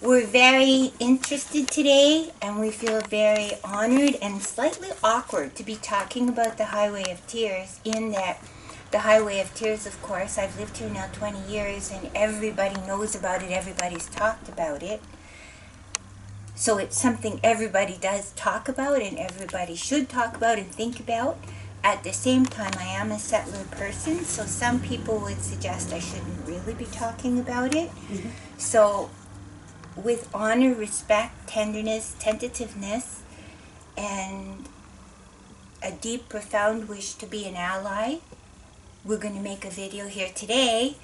We're very interested today, and we feel very honored and slightly awkward to be talking about the Highway of Tears, in that the Highway of Tears, of course, I've lived here now 20 years and everybody knows about it, everybody's talked about it. So it's something everybody does talk about and everybody should talk about and think about. At the same time, I am a settler person, so some people would suggest I shouldn't really be talking about it. Mm-hmm. So with honor, respect, tenderness, tentativeness, and a deep, profound wish to be an ally, we're going to make a video here today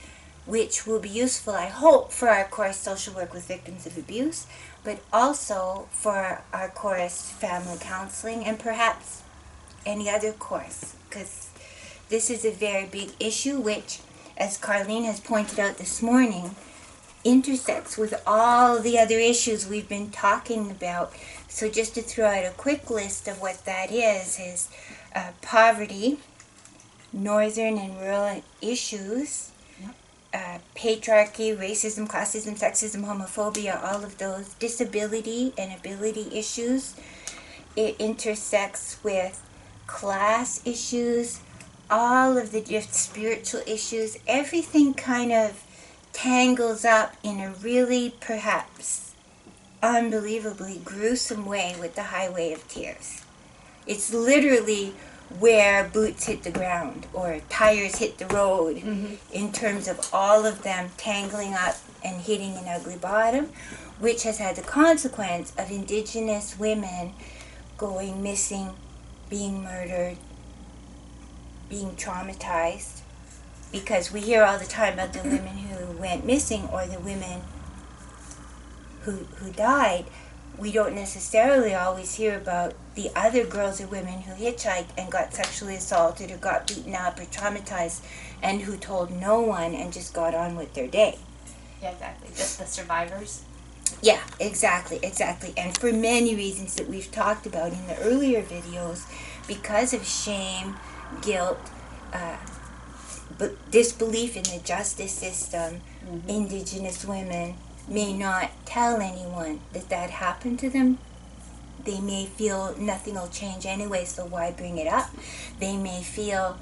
which will be useful, I hope, for our course Social Work with Victims of Abuse, but also for our course Family Counseling, and perhaps any other course, because this is a very big issue which, as Carlene has pointed out this morning, intersects with all the other issues we've been talking about. So just to throw out a quick list of what that is poverty, northern and rural issues, patriarchy, racism, classism, sexism, homophobia, all of those, disability and ability issues. It intersects with class issues, all of the spiritual issues. Everything kind of tangles up in a really, perhaps, unbelievably gruesome way with the Highway of Tears. It's literally where boots hit the ground or tires hit the road, mm-hmm. in terms of all of them tangling up and hitting an ugly bottom, which has had the consequence of Indigenous women going missing, being murdered, being traumatized, because we hear all the time about the women who went missing or the women who died. We don't necessarily always hear about the other girls or women who hitchhiked and got sexually assaulted or got beaten up or traumatized and who told no one and just got on with their day. Yeah, exactly. Just the survivors. Yeah, exactly. And for many reasons that we've talked about in the earlier videos, because of shame, guilt, disbelief in the justice system, mm-hmm. Indigenous women may not tell anyone that happened to them. They may feel nothing will change anyway, so why bring it up? They may feel,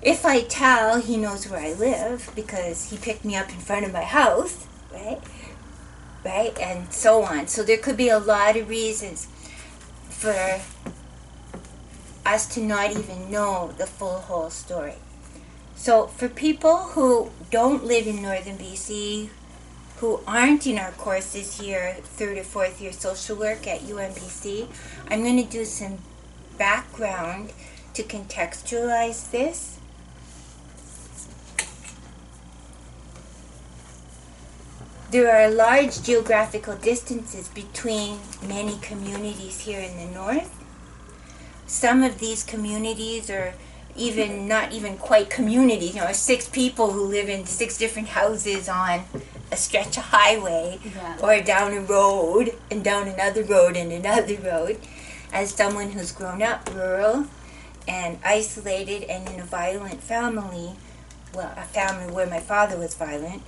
if I tell, he knows where I live because he picked me up in front of my house, right? And so on. So there could be a lot of reasons for us to not even know the full whole story. So for people who don't live in northern BC, who aren't in our courses here, 3rd or 4th year social work at UNBC, I'm going to do some background to contextualize this. There are large geographical distances between many communities here in the north. Some of these communities are not even quite communities, 6 people who live in 6 different houses on a stretch of highway, yeah. Or down a road and down another road and another road. As someone who's grown up rural and isolated and in a violent family, well, a family where my father was violent,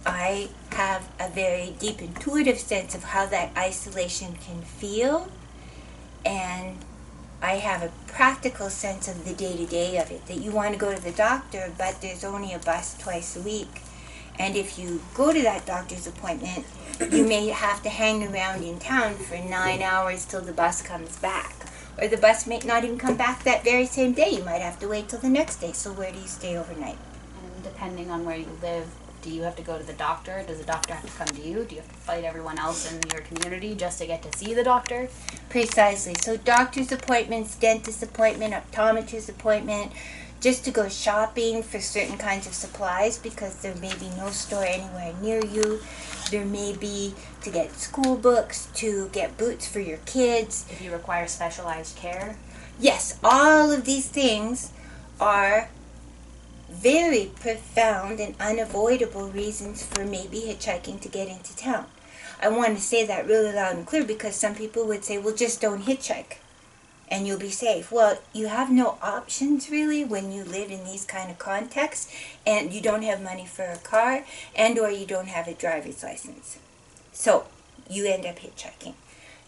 I have a very deep intuitive sense of how that isolation can feel, and I have a practical sense of the day-to-day of it, that you want to go to the doctor, but there's only a bus twice a week. And if you go to that doctor's appointment, you may have to hang around in town for 9 hours till the bus comes back. Or the bus may not even come back that very same day. You might have to wait till the next day. So where do you stay overnight? And depending on where you live, do you have to go to the doctor? Does the doctor have to come to you? Do you have to fight everyone else in your community just to get to see the doctor? Precisely. So doctor's appointments, dentist appointment, optometrist appointment, just to go shopping for certain kinds of supplies because there may be no store anywhere near you. There may be to get school books, to get boots for your kids. If you require specialized care. Yes, all of these things are very profound and unavoidable reasons for maybe hitchhiking to get into town. I want to say that really loud and clear because some people would say, well, just don't hitchhike and you'll be safe. Well, you have no options really when you live in these kind of contexts and you don't have money for a car and or you don't have a driver's license. So you end up hitchhiking.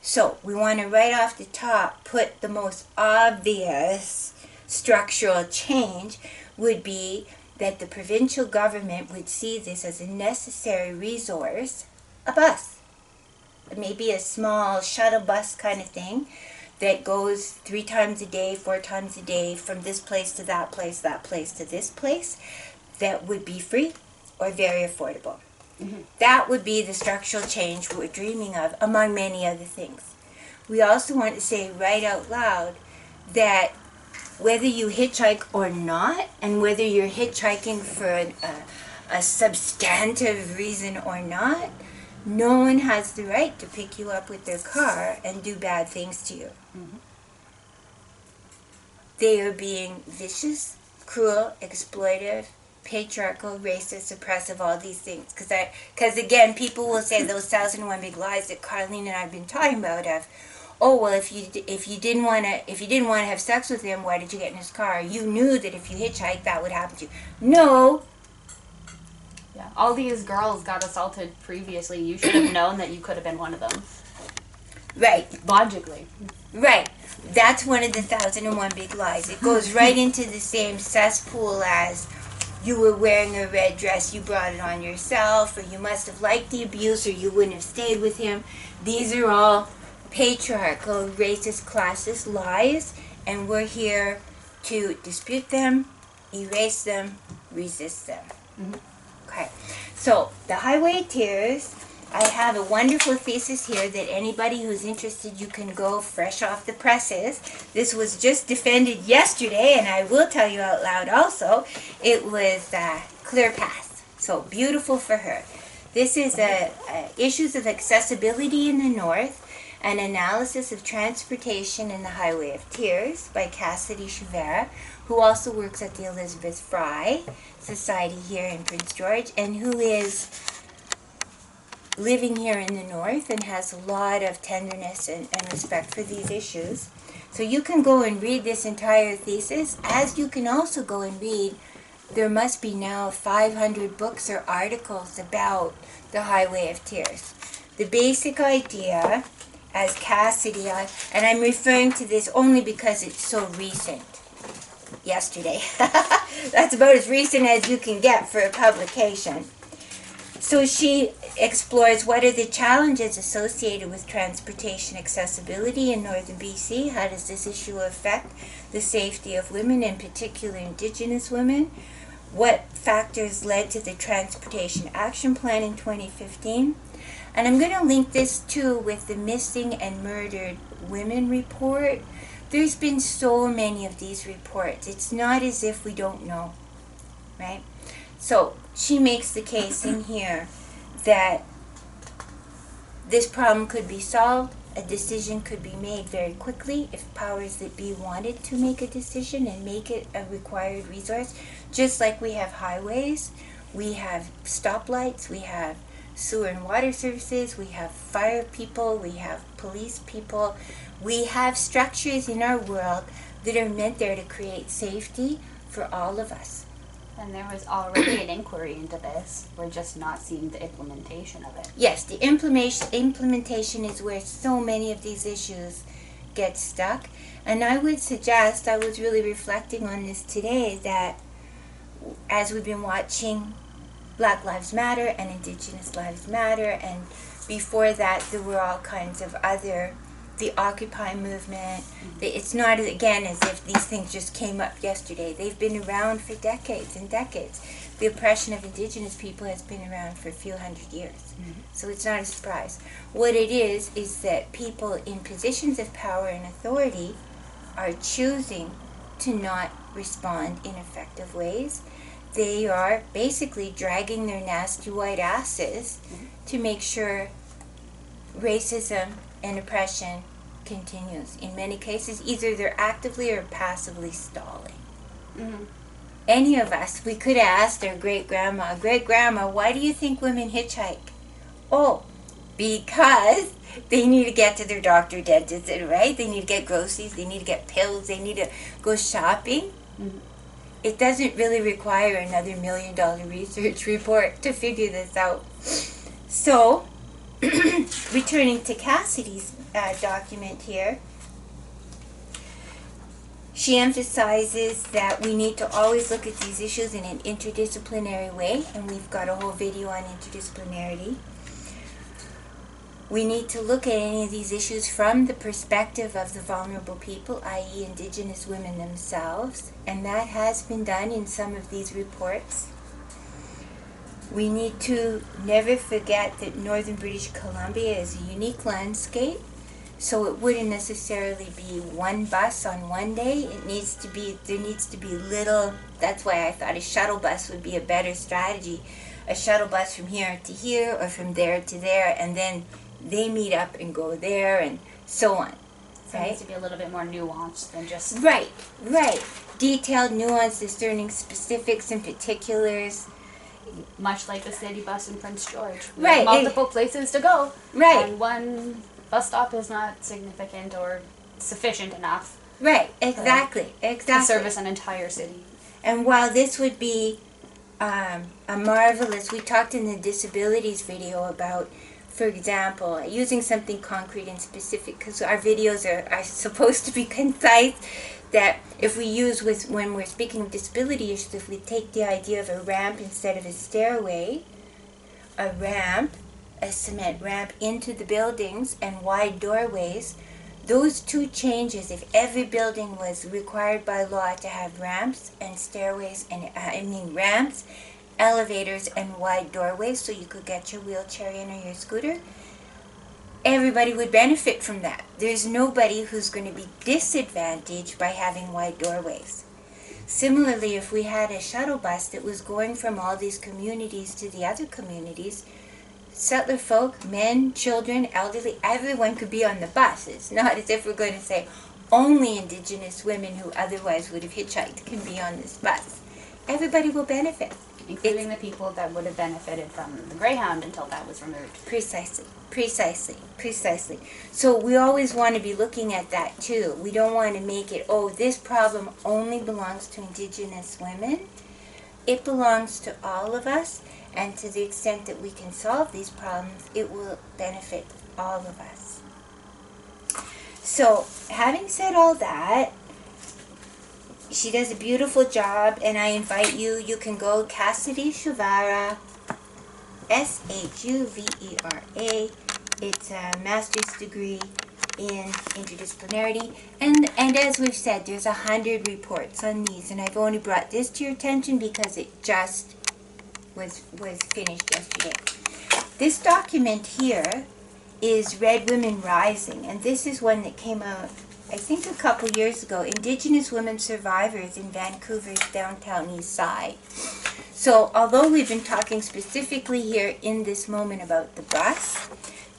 So we want to right off the top put the most obvious structural change would be that the provincial government would see this as a necessary resource, a bus. Maybe a small shuttle bus kind of thing that goes 3 times a day, 4 times a day from this place to that place to this place, that would be free or very affordable. Mm-hmm. That would be the structural change we're dreaming of, among many other things. We also want to say right out loud that whether you hitchhike or not, and whether you're hitchhiking for a substantive reason or not, no one has the right to pick you up with their car and do bad things to you. Mm-hmm. They are being vicious, cruel, exploitive, patriarchal, racist, oppressive, all these things. Because again, people will say those 1,001 big lies that Carlene and I have been talking about of, oh well, if you didn't want to have sex with him, why did you get in his car? You knew that if you hitchhiked, that would happen to you. No. Yeah, all these girls got assaulted previously. You should have known that you could have been one of them. Right. Logically. Right. That's one of the 1,001 big lies. It goes right into the same cesspool as you were wearing a red dress, you brought it on yourself, or you must have liked the abuse, or you wouldn't have stayed with him. These are all patriarchal, racist, classist lies, and we're here to dispute them, erase them, resist them. Mm-hmm. Okay, so the Highway of Tears, I have a wonderful thesis here that anybody who's interested, you can go fresh off the presses. This was just defended yesterday, and I will tell you out loud also, it was clear path. So beautiful for her. This is Issues of Accessibility in the North, an analysis of transportation in the Highway of Tears by Cassidy Chivera, who also works at the Elizabeth Fry Society here in Prince George, and who is living here in the North and has a lot of tenderness and respect for these issues. So you can go and read this entire thesis, as you can also go and read, there must be now 500 books or articles about the Highway of Tears. The basic idea, as Cassidy, and I'm referring to this only because it's so recent, yesterday. That's about as recent as you can get for a publication. So she explores what are the challenges associated with transportation accessibility in northern BC. How does this issue affect the safety of women, in particular Indigenous women? What factors led to the Transportation Action Plan in 2015? And I'm going to link this too with the Missing and Murdered Women report. There's been so many of these reports. It's not as if we don't know, right? So she makes the case in here that this problem could be solved, a decision could be made very quickly if powers that be wanted to make a decision and make it a required resource. Just like we have highways, we have stoplights, we have sewer and water services, we have fire people, we have police people. We have structures in our world that are meant there to create safety for all of us. And there was already an inquiry into this. We're just not seeing the implementation of it. Yes, the implementation is where so many of these issues get stuck. And I would suggest, I was really reflecting on this today, that as we've been watching Black Lives Matter and Indigenous Lives Matter, and before that there were all kinds of other, the Occupy movement. It's not, again, as if these things just came up yesterday. They've been around for decades and decades. The oppression of Indigenous people has been around for a few hundred years. Mm-hmm. So it's not a surprise. What it is that people in positions of power and authority are choosing to not respond in effective ways. They are basically dragging their nasty white asses to make sure racism and oppression continues. In many cases, either they're actively or passively stalling. Mm-hmm. Any of us, we could have asked our great-grandma, why do you think women hitchhike? Oh, because they need to get to their doctor, dentist, right? They need to get groceries, they need to get pills, they need to go shopping. Mm-hmm. It doesn't really require another $1 million research report to figure this out. So, returning to Cassidy's document here, she emphasizes that we need to always look at these issues in an interdisciplinary way, and we've got a whole video on interdisciplinarity. We need to look at any of these issues from the perspective of the vulnerable people, i.e. Indigenous women themselves, and that has been done in some of these reports. We need to never forget that northern British Columbia is a unique landscape, so it wouldn't necessarily be one bus on one day. There needs to be little, that's why I thought a shuttle bus would be a better strategy. A shuttle bus from here to here or from there to there, and then they meet up and go there and so on. So it needs to be a little bit more nuanced than just... Right. Detailed, nuanced, discerning specifics and particulars. Much like the city bus in Prince George. We Right. have multiple places to go. Right. And one bus stop is not significant or sufficient enough. Right, exactly. To service an entire city. And while this would be a marvelous, we talked in the disabilities video about, for example, using something concrete and specific, because our videos are supposed to be concise, that if we use when we're speaking of disability issues, if we take the idea of a ramp instead of a stairway, a ramp, a cement ramp into the buildings and wide doorways, those two changes, if every building was required by law to have ramps and stairways, and ramps, elevators and wide doorways so you could get your wheelchair in or your scooter, everybody would benefit from that. There's nobody who's going to be disadvantaged by having wide doorways. Similarly, if we had a shuttle bus that was going from all these communities to the other communities, settler folk, men, children, elderly, everyone could be on the bus. It's not as if we're going to say only Indigenous women who otherwise would have hitchhiked can be on this bus. Everybody will benefit. Including the people that would have benefited from the Greyhound until that was removed. Precisely. So we always want to be looking at that too. We don't want to make it, oh, this problem only belongs to Indigenous women. It belongs to all of us, and to the extent that we can solve these problems, it will benefit all of us. So, having said all that, she does a beautiful job, and I invite you, you can go Cassidy Shuvara, Shuvera. It's a master's degree in interdisciplinarity, and as we've said, there's 100 reports on these, and I've only brought this to your attention because it just was finished yesterday. This document here is Red Women Rising, and this is one that came out, I think, a couple years ago. Indigenous Women Survivors in Vancouver's downtown east side. So, although we've been talking specifically here in this moment about the bus,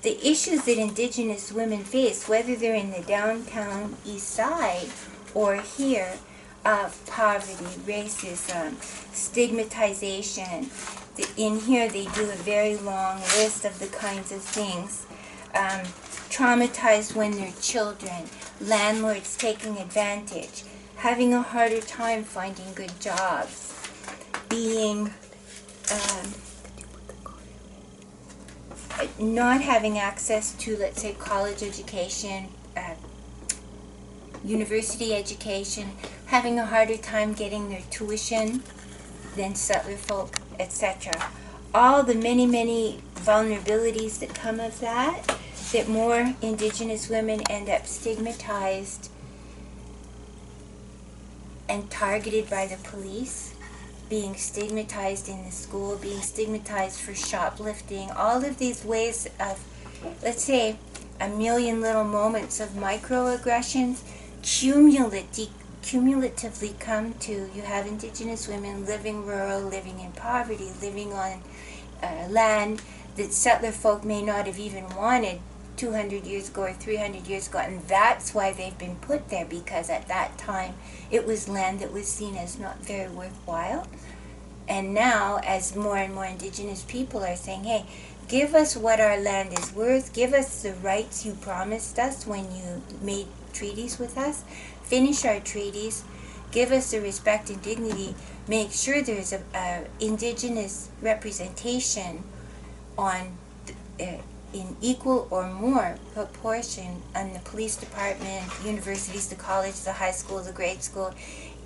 the issues that Indigenous women face, whether they're in the downtown east side or here, of poverty, racism, stigmatization. In here they do a very long list of the kinds of things. Traumatized when they're children, landlords taking advantage, having a harder time finding good jobs, being not having access to, let's say, college education, university education, having a harder time getting their tuition than settler folk, etc. All the many, many vulnerabilities that come of that more Indigenous women end up stigmatized and targeted by the police, being stigmatized in the school, being stigmatized for shoplifting, all of these ways of, let's say, a million little moments of microaggressions cumulatively come to, you have Indigenous women living rural, living in poverty, living on land that settler folk may not have even wanted 200 years ago or 300 years ago, and that's why they've been put there, because at that time it was land that was seen as not very worthwhile. And now, as more and more Indigenous people are saying, hey, give us what our land is worth, give us the rights you promised us when you made treaties with us, finish our treaties, give us the respect and dignity, make sure there's a Indigenous representation on equal or more proportion on the police department, universities, the college, the high school, the grade school,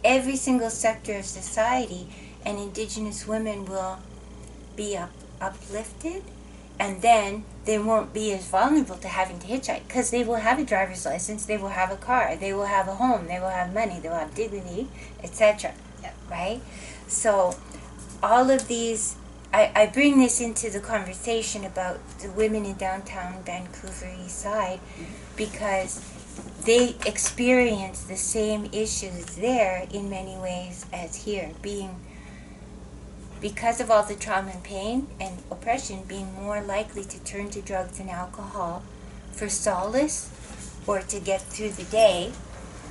every single sector of society, and Indigenous women will be uplifted, and then they won't be as vulnerable to having to hitchhike because they will have a driver's license, they will have a car, they will have a home, they will have money, they will have dignity, etc. Yep. Right? So all of these, I bring this into the conversation about the women in downtown Vancouver East Side because they experience the same issues there in many ways as here, because of all the trauma and pain and oppression, being more likely to turn to drugs and alcohol for solace or to get through the day,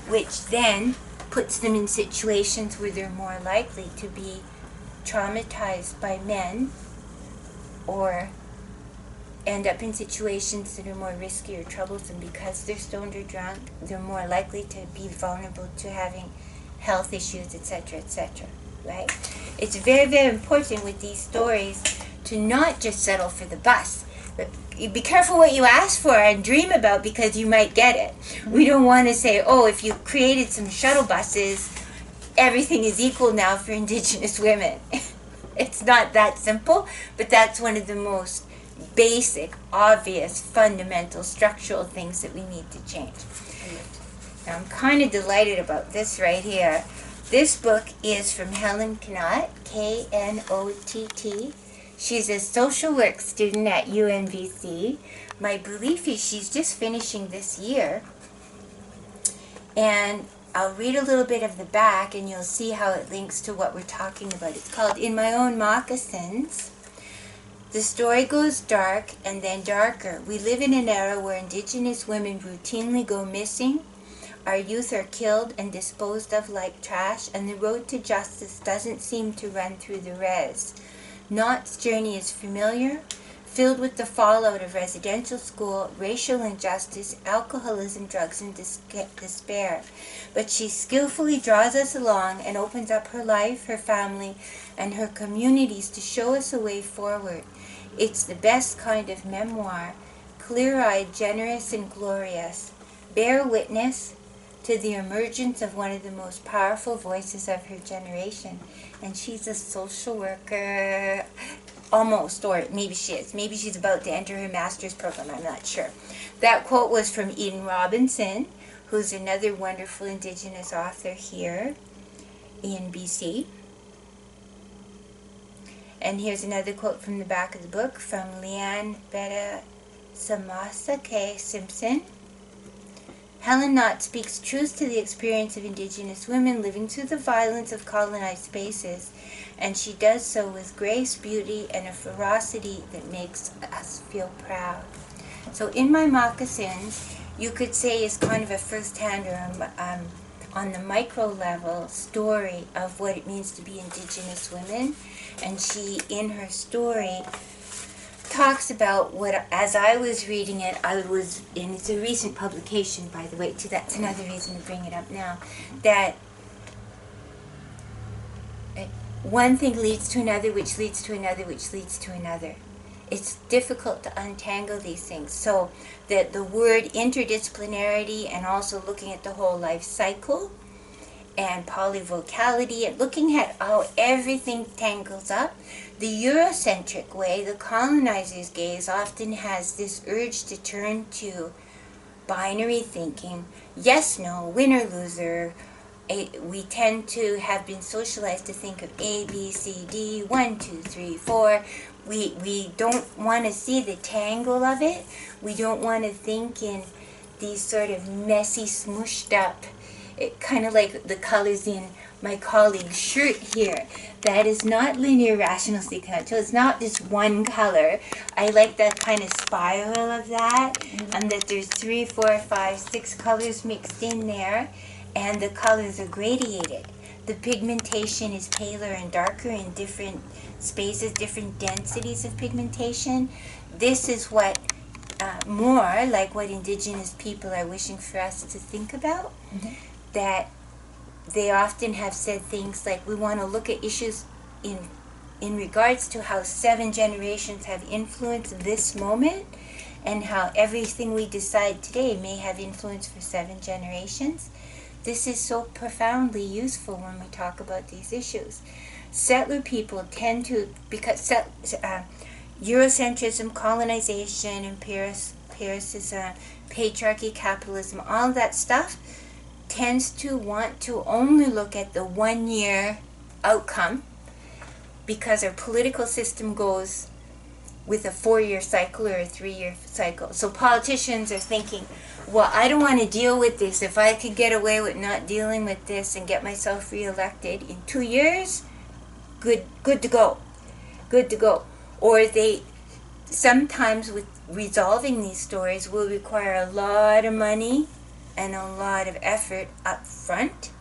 which then puts them in situations where they're more likely to be traumatized by men or end up in situations that are more risky or troublesome because they're stoned or drunk. They're more likely to be vulnerable to having health issues, etc., etc. Right? It's very, very important with these stories to not just settle for the bus. But be careful what you ask for and dream about because you might get it. We don't want to say, oh, if you created some shuttle buses, everything is equal now for Indigenous women. It's not that simple, but that's one of the most basic, obvious, fundamental, structural things that we need to change. Now, I'm kind of delighted about this right here. This book is from Helen Knott, Knott. She's a social work student at UNBC. My belief is she's just finishing this year. And I'll read a little bit of the back and you'll see how it links to what we're talking about. It's called In My Own Moccasins. The story goes dark and then darker. We live in an era where Indigenous women routinely go missing. Our youth are killed and disposed of like trash, and the road to justice doesn't seem to run through the res. Knott's journey is familiar, filled with the fallout of residential school, racial injustice, alcoholism, drugs, and despair. But she skillfully draws us along and opens up her life, her family, and her communities to show us a way forward. It's the best kind of memoir, clear-eyed, generous, and glorious. Bear witness to the emergence of one of the most powerful voices of her generation. And she's a social worker, almost, or maybe she is. Maybe she's about to enter her master's program, I'm not sure. That quote was from Eden Robinson, who's another wonderful Indigenous author here in BC. And here's another quote from the back of the book from Leanne Betta Samasa K. Simpson. Helen Knott speaks truth to the experience of Indigenous women living through the violence of colonized spaces, and she does so with grace, beauty, and a ferocity that makes us feel proud. So In My Moccasins, you could say, is kind of a first-hand or on the micro level story of what it means to be Indigenous women. And she, in her story, talks about what, as I was reading it, and it's a recent publication, by the way, too, that's another reason to bring it up now, that one thing leads to another, which leads to another, which leads to another. It's difficult to untangle these things. So that the word interdisciplinarity and also looking at the whole life cycle and polyvocality and looking at how everything tangles up. The Eurocentric way, the colonizer's gaze, often has this urge to turn to binary thinking, yes, no, winner, loser. We tend to have been socialized to think of A, B, C, D, 1, 2, 3, 4. We don't want to see the tangle of it. We don't want to think in these sort of messy, smooshed up, kind of like the colors in my colleague's shirt here. That is not linear rational sequential. It's not just one color. I like that kind of spiral of that, and that there's 3, 4, 5, 6 colors mixed in there, and the colors are gradiated. The pigmentation is paler and darker in different spaces, different densities of pigmentation. This is what more like what Indigenous people are wishing for us to think about. That they often have said things like, we want to look at issues in regards to how 7 generations have influenced this moment, and how everything we decide today may have influence for 7 generations. This is so profoundly useful when we talk about these issues. Settler people tend to, because Eurocentrism, colonization, empiricism, patriarchy, capitalism, all that stuff tends to want to only look at the 1 year outcome, because our political system goes with a 4-year cycle or a 3-year cycle. So politicians are thinking, well, I don't want to deal with this. If I could get away with not dealing with this and get myself reelected in 2 years, good to go. Good to go. Or they, sometimes with resolving these stories, will require a lot of money and a lot of effort up front.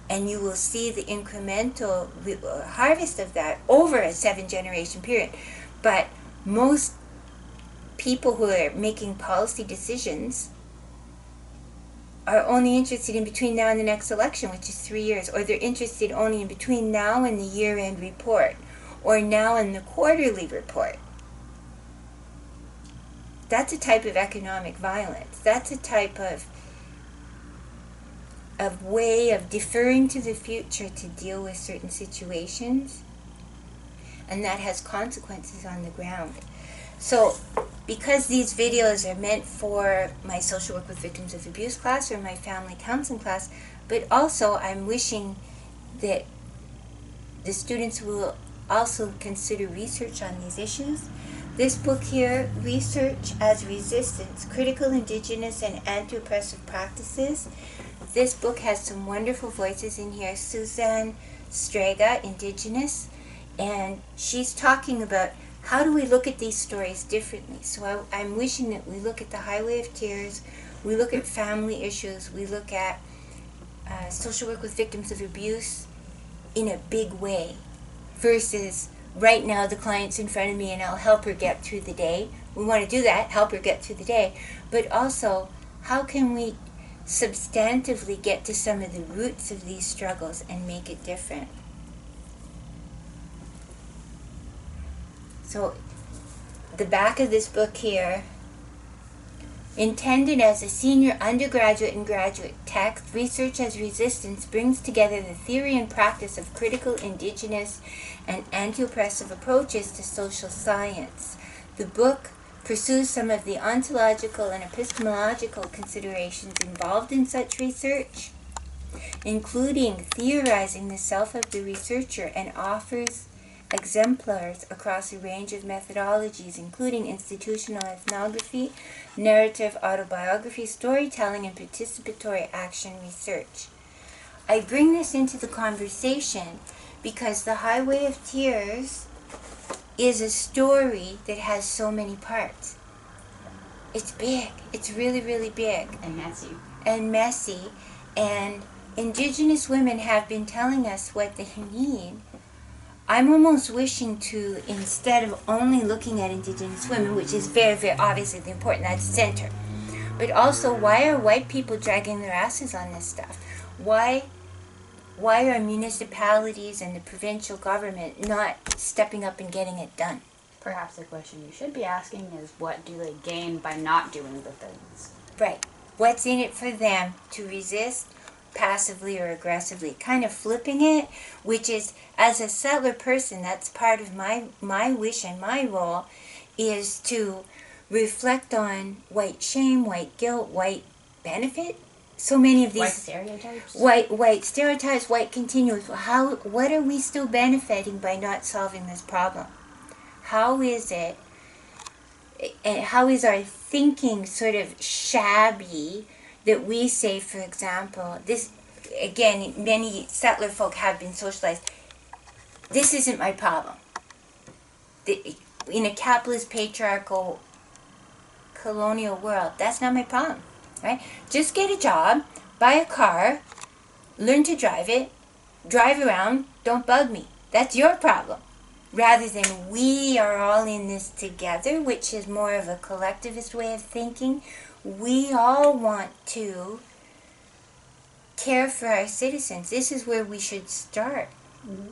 And you will see the incremental harvest of that over a 7 generation period. But most people who are making policy decisions are only interested in between now and the next election, which is 3 years, or they're interested only in between now and the year-end report, or now and the quarterly report. That's a type of economic violence. That's a type of way of deferring to the future to deal with certain situations, and that has consequences on the ground. So because these videos are meant for my social work with victims of abuse class or my family counseling class, but also I'm wishing that the students will also consider research on these issues. This book here, Research as Resistance, Critical Indigenous and Anti-Oppressive Practices. This book has some wonderful voices in here. Suzanne Strega, Indigenous, and she's talking about how do we look at these stories differently. So I'm wishing that we look at the Highway of Tears, we look at family issues, we look at social work with victims of abuse in a big way, versus right now the client's in front of me and I'll help her get through the day. We want to do that, help her get through the day, but also how can we substantively get to some of the roots of these struggles and make it different. So the back of this book here, intended as a senior undergraduate and graduate text, Research as Resistance brings together the theory and practice of critical, indigenous, and anti-oppressive approaches to social science. The book pursues some of the ontological and epistemological considerations involved in such research, including theorizing the self of the researcher, and offers exemplars across a range of methodologies, including institutional ethnography, narrative autobiography, storytelling, and participatory action research. I bring this into the conversation because The Highway of Tears is a story that has so many parts. It's big. It's really, really big. And messy. And messy. And Indigenous women have been telling us what they need. I'm almost wishing to, instead of only looking at Indigenous women, which is very, very obviously important, that's center, but also why are white people dragging their asses on this stuff? Why are municipalities and the provincial government not stepping up and getting it done? Perhaps the question you should be asking is, what do they gain by not doing the things? Right. What's in it for them to resist passively or aggressively? Kind of flipping it, which is, as a settler person, that's part of my wish and my role, is to reflect on white shame, white guilt, white benefit. So many of these White stereotypes. White stereotypes, white continuums. What are we still benefiting by not solving this problem? How is it, and how is our thinking sort of shabby that we say, for example, this, again, many settler folk have been socialized, this isn't my problem. In a capitalist, patriarchal, colonial world, that's not my problem, right? Just get a job, buy a car, learn to drive it, drive around, don't bug me. That's your problem. Rather than we are all in this together, which is more of a collectivist way of thinking. We all want to care for our citizens. This is where we should start. Mm-hmm.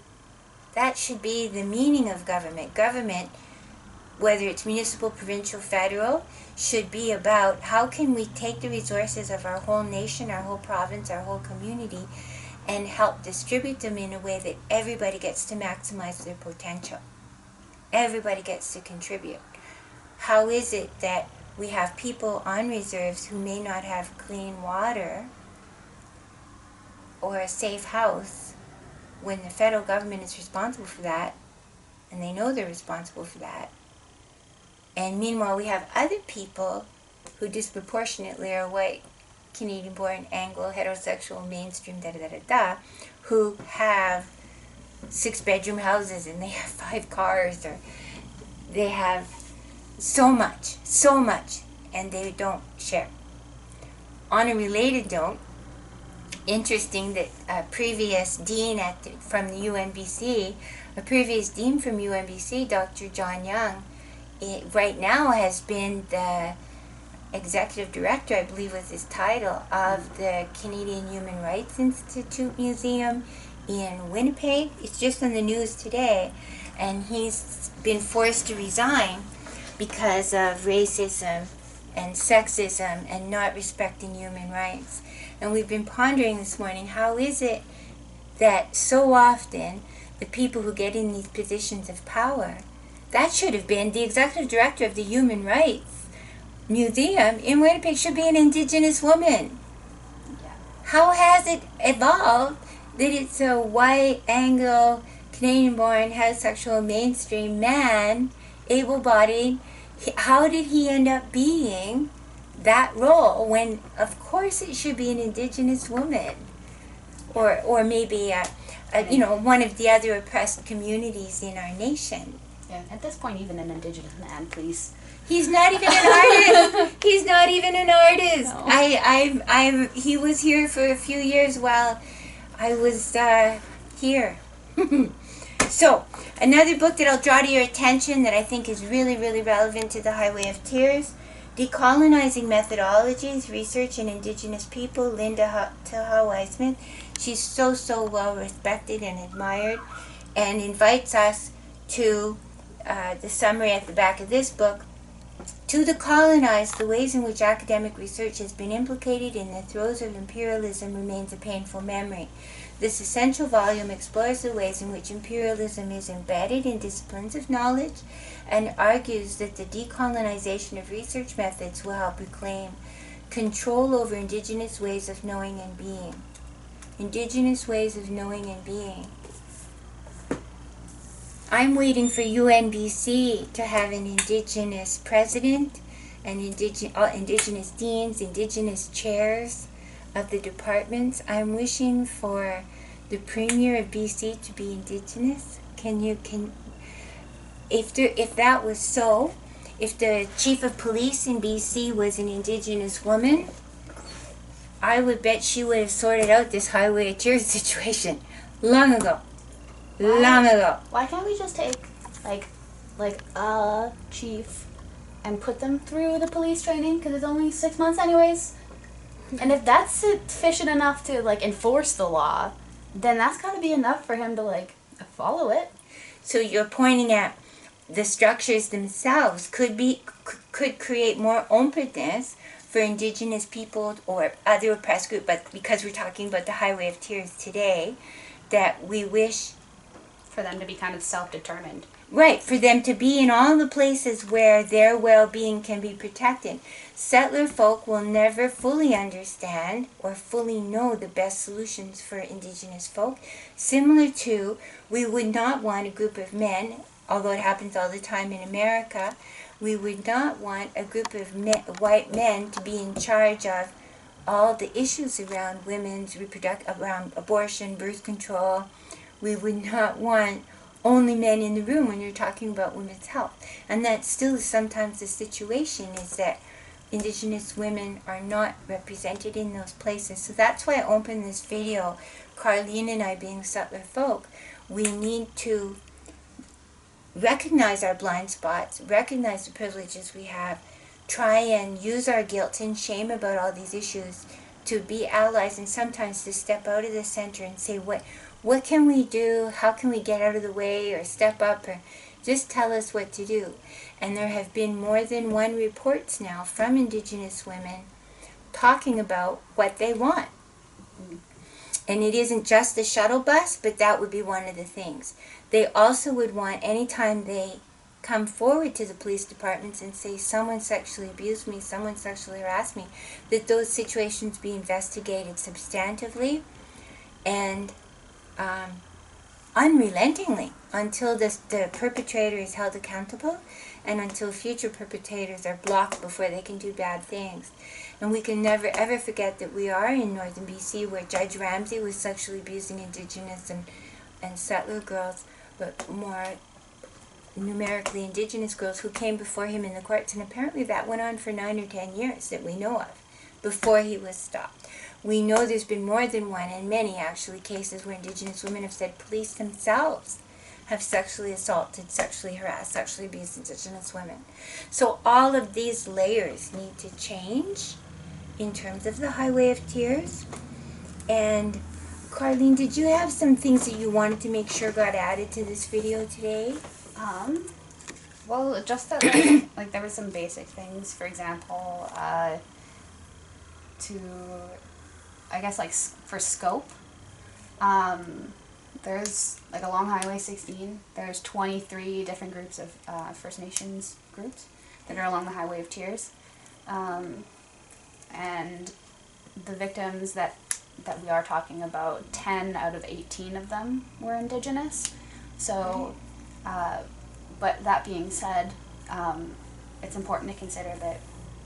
That should be the meaning of government. Government whether it's municipal, provincial, federal, should be about how can we take the resources of our whole nation, our whole province, our whole community, and help distribute them in a way that everybody gets to maximize their potential. Everybody gets to contribute. How is it that we have people on reserves who may not have clean water or a safe house when the federal government is responsible for that, and they know they're responsible for that? And meanwhile, we have other people who disproportionately are white, Canadian-born, Anglo, heterosexual, mainstream, da-da-da-da-da, who have 6-bedroom houses and they have 5 cars, or they have so much, and they don't share. On a related note, interesting that a previous dean from the UNBC, Dr. John Young, right now has been the executive director, I believe was his title, of the Canadian Human Rights Institute Museum in Winnipeg. It's just on the news today, and he's been forced to resign because of racism and sexism and not respecting human rights. And we've been pondering this morning, how is it that so often the people who get in these positions of power, that should have been the executive director of the Human Rights Museum in Winnipeg, should be an Indigenous woman. Yeah. How has it evolved that it's a white, Anglo, Canadian-born, heterosexual, mainstream man, able-bodied? How did he end up being that role when, of course, it should be an Indigenous woman, or maybe one of the other oppressed communities in our nation? Yeah. At this point, even an Indigenous man, please. He's not even an artist. He's not even an artist. No. He was here for a few years while I was here. So, another book that I'll draw to your attention that I think is really, really relevant to the Highway of Tears, Decolonizing Methodologies, Research in Indigenous People, Linda Taha-Weissman. She's so well respected and admired, and invites us to the summary at the back of this book, to decolonize, the ways in which academic research has been implicated in the throes of imperialism remains a painful memory. This essential volume explores the ways in which imperialism is embedded in disciplines of knowledge and argues that the decolonization of research methods will help reclaim control over Indigenous ways of knowing and being. Indigenous ways of knowing and being. I'm waiting for UNBC to have an Indigenous president, and Indigenous deans, Indigenous chairs of the departments. I'm wishing for the Premier of BC to be Indigenous. If that was so, if the Chief of Police in BC was an Indigenous woman, I would bet she would have sorted out this Highway of Tears situation long ago. Why can't we just take like a chief and put them through the police training, because it's only 6 months anyways? And if that's sufficient enough to enforce the law, then that's got to be enough for him to follow it. So you're pointing at the structures themselves could create more openness for Indigenous people or other oppressed groups, but because we're talking about the Highway of Tears today, that we wish for them to be kind of self-determined. Right, for them to be in all the places where their well-being can be protected. Settler folk will never fully understand or fully know the best solutions for Indigenous folk. Similar to, we would not want a group of men, although it happens all the time in America, we would not want a group of white men to be in charge of all the issues around women's around abortion, birth control. We would not want only men in the room when you're talking about women's health. And that still is sometimes the situation, is that Indigenous women are not represented in those places. So that's why I opened this video, Carlene and I being settler folk. We need to recognize our blind spots, recognize the privileges we have, try and use our guilt and shame about all these issues to be allies, and sometimes to step out of the center and say, what can we do? How can we get out of the way or step up, or just tell us what to do? And there have been more than one reports now from Indigenous women talking about what they want. And it isn't just the shuttle bus, but that would be one of the things. They also would want, anytime they come forward to the police departments and say someone sexually abused me, someone sexually harassed me, that those situations be investigated substantively and unrelentingly until the perpetrator is held accountable and until future perpetrators are blocked before they can do bad things. And we can never ever forget that we are in northern BC, where Judge Ramsey was sexually abusing Indigenous and settler girls, but more numerically Indigenous girls who came before him in the courts. And apparently that went on for 9 or 10 years that we know of before he was stopped. We know there's been more than one, and many actually, cases where Indigenous women have said police themselves have sexually assaulted, sexually harassed, sexually abused Indigenous women. So all of these layers need to change in terms of the Highway of Tears. And Carlene, did you have some things that you wanted to make sure got added to this video today? Well, just that, like there were some basic things. For example, I guess, like, for scope, there's, like, along Highway 16, there's 23 different groups of First Nations groups that are along the Highway of Tears. And the victims that we are talking about, 10 out of 18 of them were Indigenous. So, but that being said, it's important to consider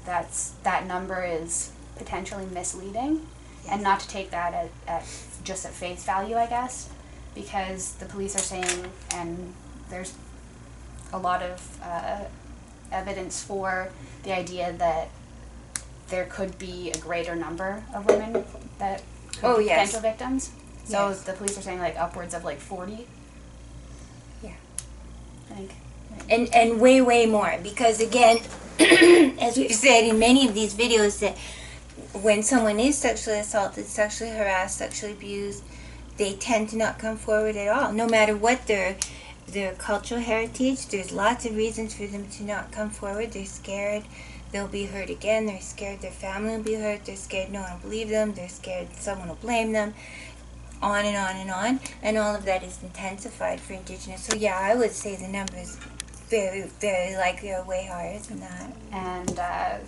that number is potentially misleading, and not to take that at just at face value, I guess, because the police are saying, and there's a lot of evidence for the idea that there could be a greater number of women that could be potential victims. So the police are saying, like, upwards of, like, 40. Yeah. I think. And way more, because again, as we've said in many of these videos, that when someone is sexually assaulted, sexually harassed, sexually abused, they tend to not come forward at all. No matter what their cultural heritage, there's lots of reasons for them to not come forward. They're scared they'll be hurt again. They're scared their family will be hurt. They're scared no one will believe them. They're scared someone will blame them. On and on and on. And all of that is intensified for Indigenous. So yeah, I would say the numbers very, very likely are way higher than that. And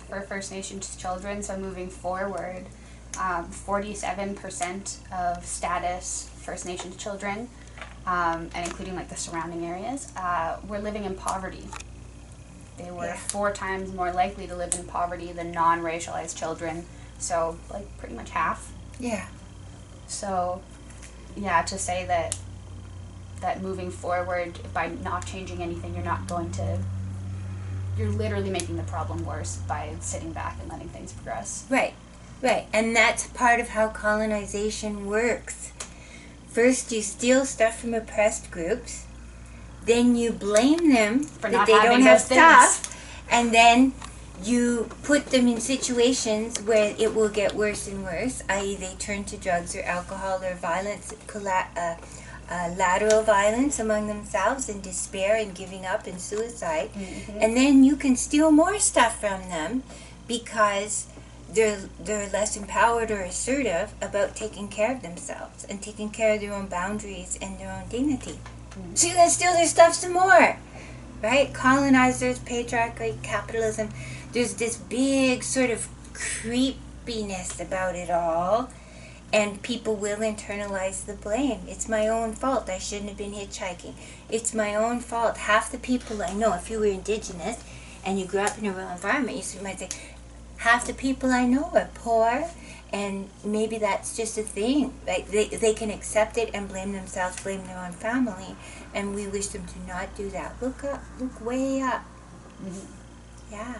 for First Nations children, so moving forward, 47% of status First Nations children, and including, like, the surrounding areas, were living in poverty. They were 4 times more likely to live in poverty than non-racialized children, so, like, pretty much half. Yeah. So, yeah, to say that moving forward, by not changing anything, you're literally making the problem worse by sitting back and letting things progress. Right. And that's part of how colonization works. First you steal stuff from oppressed groups, then you blame them that they don't have stuff, and then you put them in situations where it will get worse and worse, i.e. they turn to drugs or alcohol or violence, lateral violence among themselves, and despair and giving up and suicide. Mm-hmm. And then you can steal more stuff from them because they're less empowered or assertive about taking care of themselves and taking care of their own boundaries and their own dignity. Mm-hmm. So you can steal their stuff some more, right? Colonizers, patriarchy, capitalism. There's this big sort of creepiness about it all, and people will internalize the blame. It's my own fault. I shouldn't have been hitchhiking. It's my own fault. Half the people I know, if you were Indigenous and you grew up in a rural environment, you might say, half the people I know are poor, and maybe that's just a thing. Like they can accept it and blame themselves, blame their own family, and we wish them to not do that. Look up, look way up. Mm-hmm. Yeah.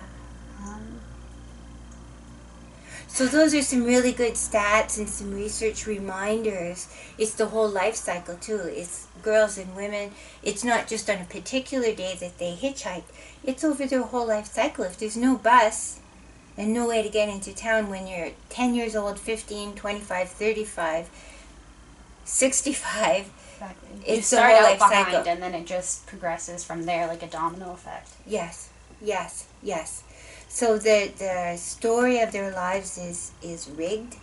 So those are some really good stats and some research reminders. It's the whole life cycle too. It's girls and women. It's not just on a particular day that they hitchhike. It's over their whole life cycle. If there's no bus and no way to get into town when you're 10 years old, 15, 25, 35, 65, exactly. It's you start the whole out life behind cycle. And then it just progresses from there like a domino effect. Yes. Yes, yes. So the story of their lives is rigged.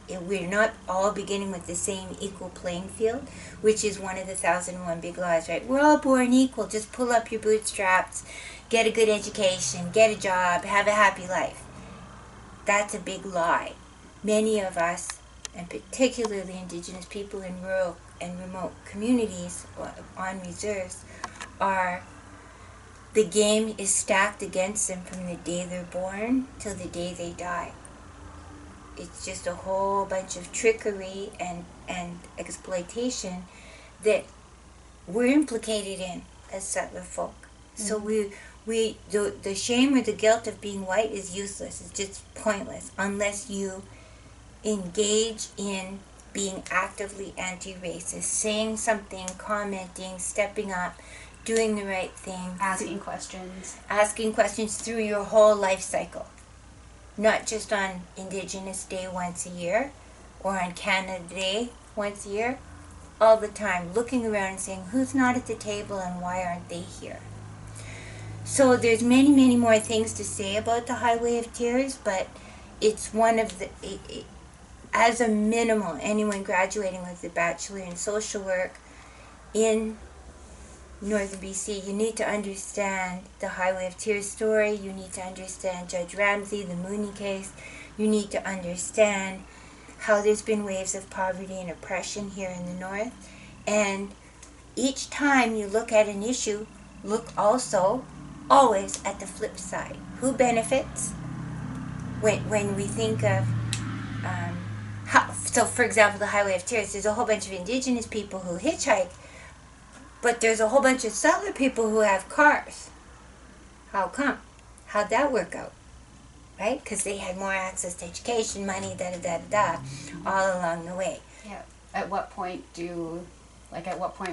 We're not all beginning with the same equal playing field, which is one of the 1,001 big lies, right? We're all born equal. Just pull up your bootstraps, get a good education, get a job, have a happy life. That's a big lie. Many of us, and particularly Indigenous people in rural and remote communities on reserves, are the game is stacked against them from the day they're born till the day they die. It's just a whole bunch of trickery and exploitation that we're implicated in as settler folk. Mm-hmm. So the shame or the guilt of being white is useless. It's just pointless unless you engage in being actively anti-racist, saying something, commenting, stepping up, doing the right thing, asking questions through your whole life cycle. Not just on Indigenous Day once a year or on Canada Day once a year, all the time, looking around and saying, who's not at the table and why aren't they here? So there's many, many more things to say about the Highway of Tears, but it's one of the, as a minimal, anyone graduating with a Bachelor in Social Work in Northern BC, you need to understand the Highway of Tears story. You need to understand Judge Ramsey, the Mooney case. You need to understand how there's been waves of poverty and oppression here in the North. And each time you look at an issue, look also always at the flip side. Who benefits? When we think of so for example, the Highway of Tears, there's a whole bunch of Indigenous people who hitchhike, but there's a whole bunch of settler people who have cars. How come? How'd that work out? Right? Because they had more access to education, money, all along the way. Yeah. At what point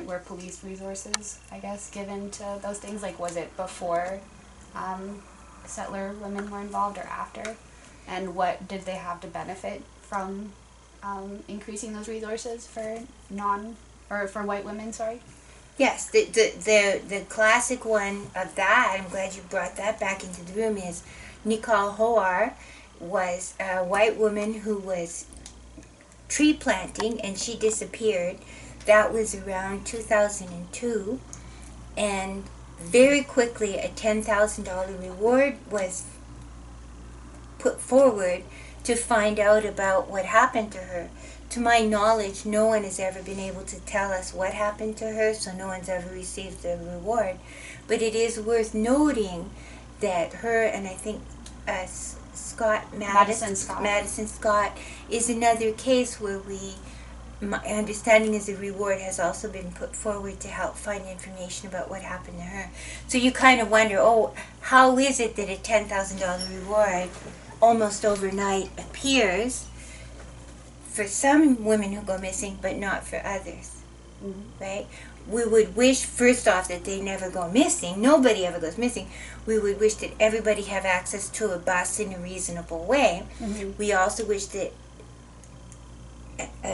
were police resources, I guess, given to those things? Like, was it before settler women were involved or after? And what did they have to benefit from increasing those resources for for white women, sorry? Yes, the classic one of that, I'm glad you brought that back into the room, is Nicole Hoare was a white woman who was tree planting and she disappeared. That was around 2002, and very quickly a $10,000 reward was put forward to find out about what happened to her. To my knowledge, no one has ever been able to tell us what happened to her, so no one's ever received the reward. But it is worth noting that her, and I think Madison Scott is another case where my understanding is the reward has also been put forward to help find information about what happened to her. So you kind of wonder, how is it that a $10,000 reward almost overnight appears for some women who go missing, but not for others, right? We would wish, first off, that they never go missing. Nobody ever goes missing. We would wish that everybody have access to a bus in a reasonable way. Mm-hmm. We also wish that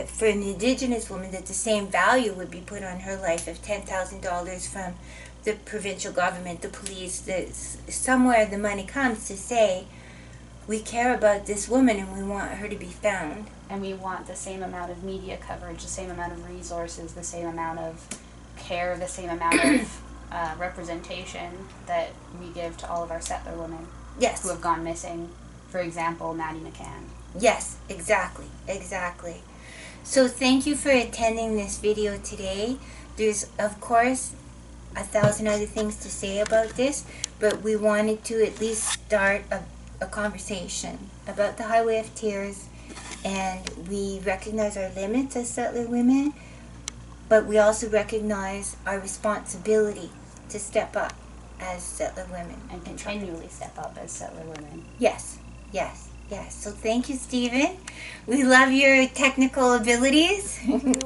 for an Indigenous woman, that the same value would be put on her life of $10,000 from the provincial government, the police, somewhere the money comes to say, we care about this woman and we want her to be found. And we want the same amount of media coverage, the same amount of resources, the same amount of care, the same amount of representation that we give to all of our settler women who have gone missing. For example, Maddie McCann. Yes, exactly. So thank you for attending this video today. There's, of course, 1,000 other things to say about this, but we wanted to at least start a conversation about the Highway of Tears, and we recognize our limits as settler women, but we also recognize our responsibility to step up as settler women. And continually step up as settler women. Yes. So thank you, Stephen. We love your technical abilities. No problem.